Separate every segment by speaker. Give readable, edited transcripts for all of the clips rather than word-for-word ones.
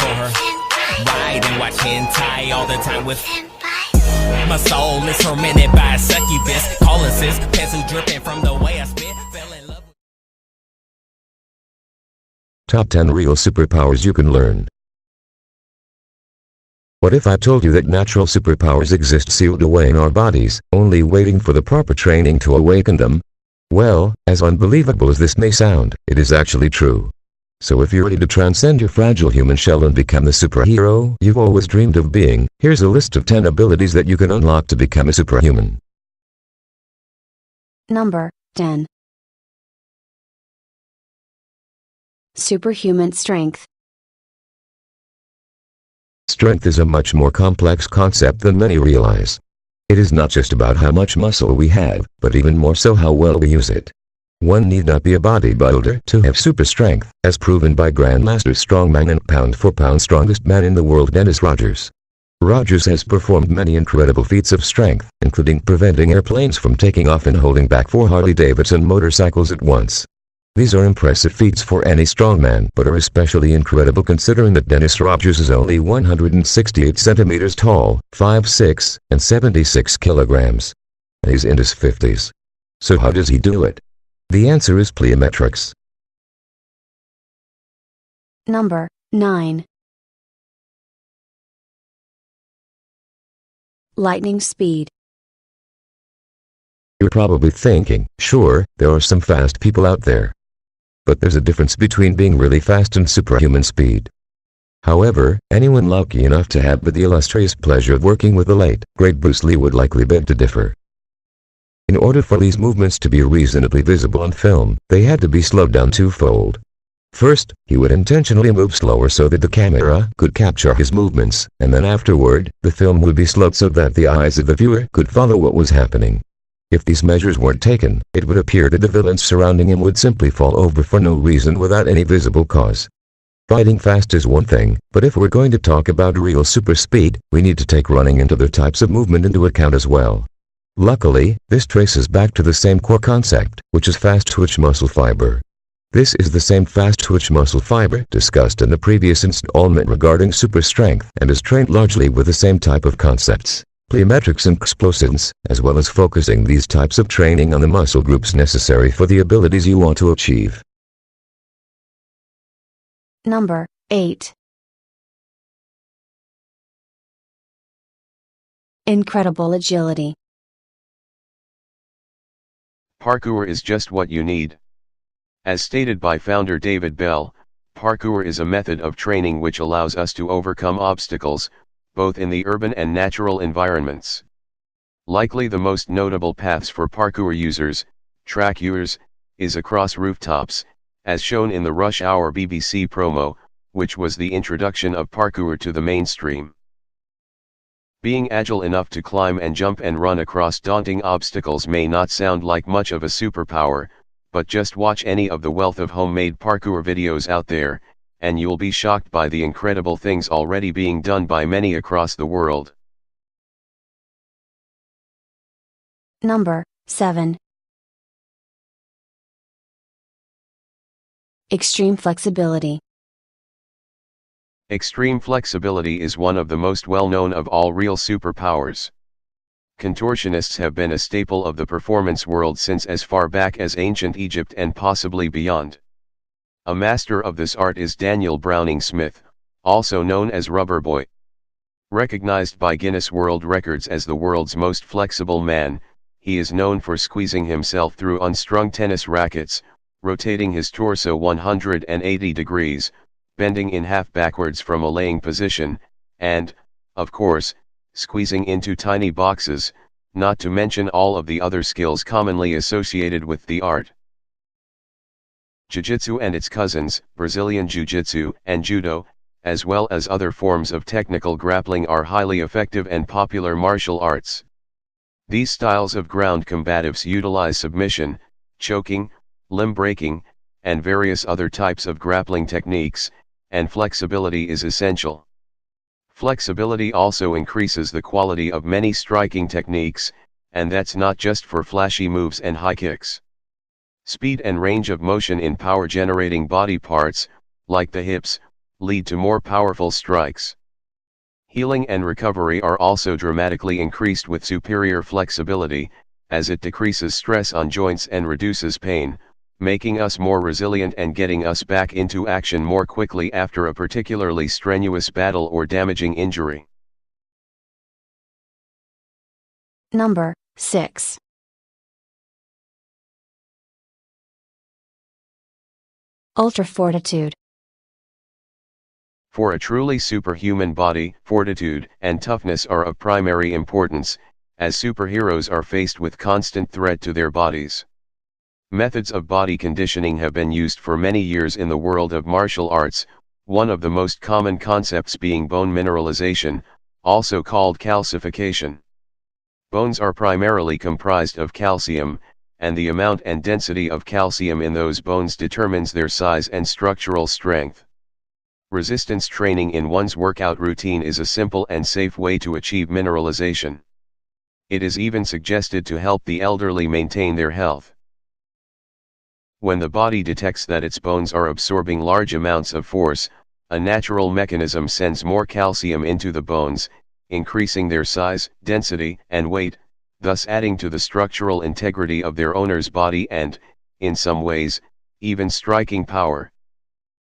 Speaker 1: for her. Ride and watch hentai all the time with my soul is tormented by a succubus. Calling sis, pencil dripping from the way I spit. Fell in love with
Speaker 2: Top 10 real superpowers you can learn. What if I told you that natural superpowers exist sealed away in our bodies, only waiting for the proper training to awaken them? Well, as unbelievable as this may sound, it is actually true. So if you're ready to transcend your fragile human shell and become the superhero you've always dreamed of being, here's a list of 10 abilities that you can unlock to become a superhuman.
Speaker 3: Number 10. Superhuman strength.
Speaker 2: Strength is a much more complex concept than many realize. It is not just about how much muscle we have, but even more so how well we use it. One need not be a bodybuilder to have super strength, as proven by Grandmaster Strongman and pound-for-pound strongest man in the world Dennis Rogers. Rogers has performed many incredible feats of strength, including preventing airplanes from taking off and holding back 4 Harley-Davidson motorcycles at once. These are impressive feats for any strongman, but are especially incredible considering that Dennis Rogers is only 168 centimeters tall, 5'6", and 76 kilograms. He's in his 50s. So how does he do it? The answer is plyometrics.
Speaker 3: Number 9. Lightning speed.
Speaker 2: You're probably thinking, sure, there are some fast people out there. But there's a difference between being really fast and superhuman speed. However, anyone lucky enough to have the illustrious pleasure of working with the late, great Bruce Lee would likely beg to differ. In order for Lee's movements to be reasonably visible on film, they had to be slowed down twofold. First, he would intentionally move slower so that the camera could capture his movements, and then afterward, the film would be slowed so that the eyes of the viewer could follow what was happening. If these measures weren't taken, it would appear that the villains surrounding him would simply fall over for no reason without any visible cause. Fighting fast is one thing, but if we're going to talk about real super speed, we need to take running and other types of movement into account as well. Luckily, this traces back to the same core concept, which is fast twitch muscle fiber. This is the same fast twitch muscle fiber discussed in the previous installment regarding super strength and is trained largely with the same type of concepts, plyometrics and explosives, as well as focusing these types of training on the muscle groups necessary for the abilities you want to achieve.
Speaker 3: Number 8. Incredible agility.
Speaker 4: Parkour is just what you need. As stated by founder David Bell, parkour is a method of training which allows us to overcome obstacles, both in the urban and natural environments. Likely the most notable paths for parkour users, trackers, is across rooftops, as shown in the Rush Hour BBC promo, which was the introduction of parkour to the mainstream. Being agile enough to climb and jump and run across daunting obstacles may not sound like much of a superpower, but just watch any of the wealth of homemade parkour videos out there, and you'll be shocked by the incredible things already being done by many across the world.
Speaker 3: Number 7. Extreme flexibility.
Speaker 4: Extreme flexibility is one of the most well-known of all real superpowers. Contortionists have been a staple of the performance world since as far back as ancient Egypt and possibly beyond. A master of this art is Daniel Browning Smith, also known as Rubber Boy. Recognized by Guinness World Records as the world's most flexible man, he is known for squeezing himself through unstrung tennis rackets, rotating his torso 180 degrees, bending in half backwards from a laying position, and, of course, squeezing into tiny boxes, not to mention all of the other skills commonly associated with the art. Jiu-Jitsu and its cousins, Brazilian Jiu-Jitsu and Judo, as well as other forms of technical grappling are highly effective and popular martial arts. These styles of ground combatives utilize submission, choking, limb breaking, and various other types of grappling techniques, and flexibility is essential. Flexibility also increases the quality of many striking techniques, and that's not just for flashy moves and high kicks. Speed and range of motion in power-generating body parts, like the hips, lead to more powerful strikes. Healing and recovery are also dramatically increased with superior flexibility, as it decreases stress on joints and reduces pain, making us more resilient and getting us back into action more quickly after a particularly strenuous battle or damaging injury.
Speaker 3: Number 6. Ultra fortitude.
Speaker 4: For a truly superhuman body, fortitude and toughness are of primary importance, as superheroes are faced with constant threat to their bodies. Methods of body conditioning have been used for many years in the world of martial arts, one of the most common concepts being bone mineralization, also called calcification. Bones are primarily comprised of calcium, and the amount and density of calcium in those bones determines their size and structural strength. Resistance training in one's workout routine is a simple and safe way to achieve mineralization. It is even suggested to help the elderly maintain their health. When the body detects that its bones are absorbing large amounts of force, a natural mechanism sends more calcium into the bones, increasing their size, density, and weight, thus adding to the structural integrity of their owner's body and, in some ways, even striking power.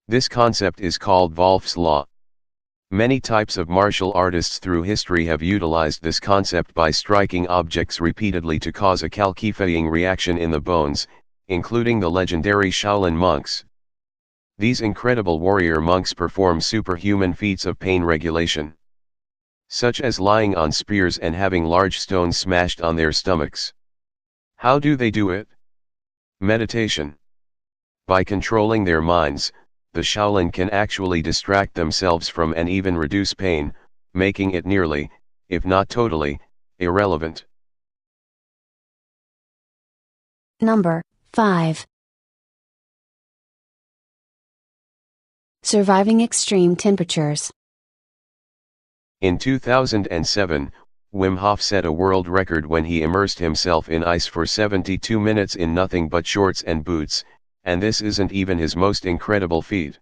Speaker 4: This concept is called Wolff's Law. Many types of martial artists through history have utilized this concept by striking objects repeatedly to cause a calcifying reaction in the bones, including the legendary Shaolin monks. These incredible warrior monks perform superhuman feats of pain regulation, such as lying on spears and having large stones smashed on their stomachs. How do they do it? Meditation. By controlling their minds, the Shaolin can actually distract themselves from and even reduce pain, making it nearly, if not totally, irrelevant.
Speaker 3: Number 5. Surviving extreme temperatures.
Speaker 4: In 2007, Wim Hof set a world record when he immersed himself in ice for 72 minutes in nothing but shorts and boots, and this isn't even his most incredible feat.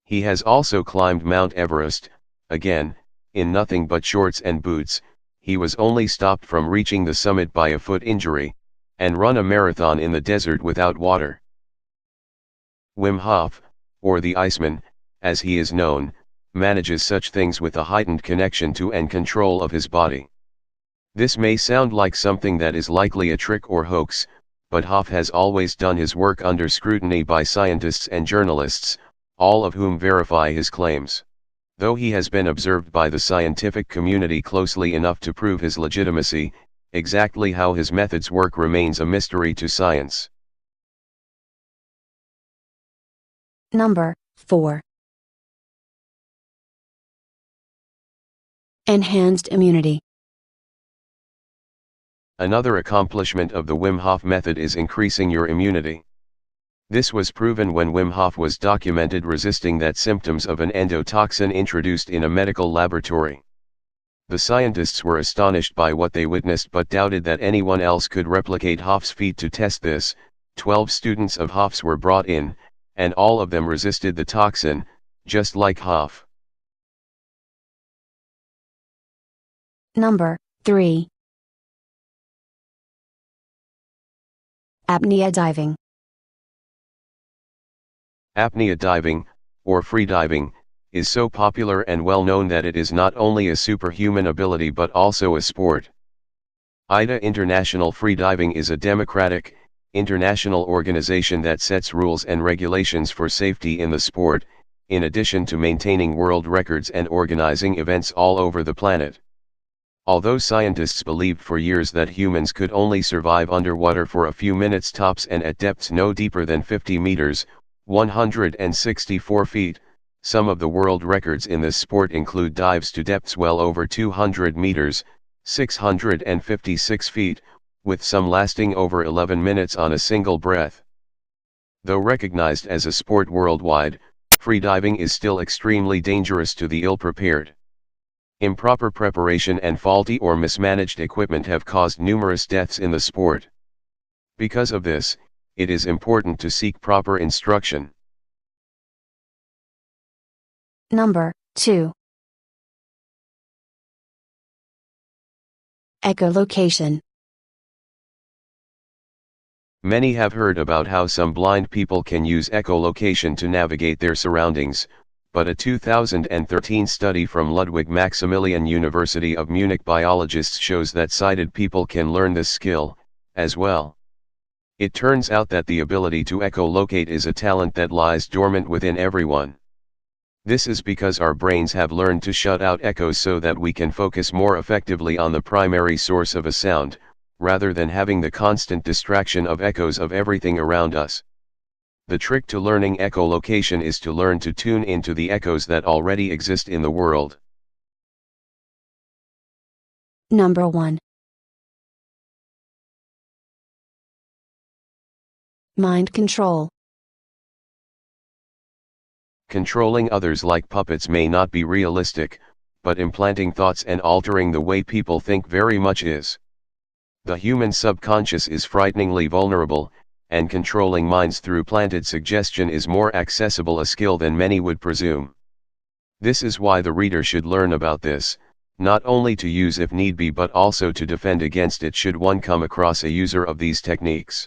Speaker 4: He has also climbed Mount Everest, again, in nothing but shorts and boots. He was only stopped from reaching the summit by a foot injury, and run a marathon in the desert without water. Wim Hof, or the Iceman, as he is known, manages such things with a heightened connection to and control of his body. This may sound like something that is likely a trick or hoax, but Hof has always done his work under scrutiny by scientists and journalists, all of whom verify his claims. Though he has been observed by the scientific community closely enough to prove his legitimacy, exactly how his methods work remains a mystery to science.
Speaker 3: Number 4. Enhanced immunity.
Speaker 4: Another accomplishment of the Wim Hof method is increasing your immunity. This was proven when Wim Hof was documented resisting that symptoms of an endotoxin introduced in a medical laboratory. The scientists were astonished by what they witnessed but doubted that anyone else could replicate Hof's feat. To test this, 12 students of Hof's were brought in, and all of them resisted the toxin, just like Hof.
Speaker 3: Number 3. Apnea diving.
Speaker 4: Apnea diving, or free diving, is so popular and well known that it is not only a superhuman ability but also a sport. IDA International Free Diving is a democratic, international organization that sets rules and regulations for safety in the sport, in addition to maintaining world records and organizing events all over the planet. Although scientists believed for years that humans could only survive underwater for a few minutes tops and at depths no deeper than 50 meters, 164 feet, some of the world records in this sport include dives to depths well over 200 meters, 656 feet, with some lasting over 11 minutes on a single breath. Though recognized as a sport worldwide, freediving is still extremely dangerous to the ill-prepared. Improper preparation and faulty or mismanaged equipment have caused numerous deaths in the sport. Because of this, it is important to seek proper instruction.
Speaker 3: Number 2. Echolocation.
Speaker 4: Many have heard about how some blind people can use echolocation to navigate their surroundings, but a 2013 study from Ludwig Maximilian University of Munich biologists shows that sighted people can learn this skill, as well. It turns out that the ability to echolocate is a talent that lies dormant within everyone. This is because our brains have learned to shut out echoes so that we can focus more effectively on the primary source of a sound, rather than having the constant distraction of echoes of everything around us. The trick to learning echolocation is to learn to tune into the echoes that already exist in the world.
Speaker 3: Number 1. Mind control.
Speaker 4: Controlling others like puppets may not be realistic, but implanting thoughts and altering the way people think very much is. The human subconscious is frighteningly vulnerable, and controlling minds through planted suggestion is more accessible a skill than many would presume. This is why the reader should learn about this, not only to use if need be but also to defend against it should one come across a user of these techniques.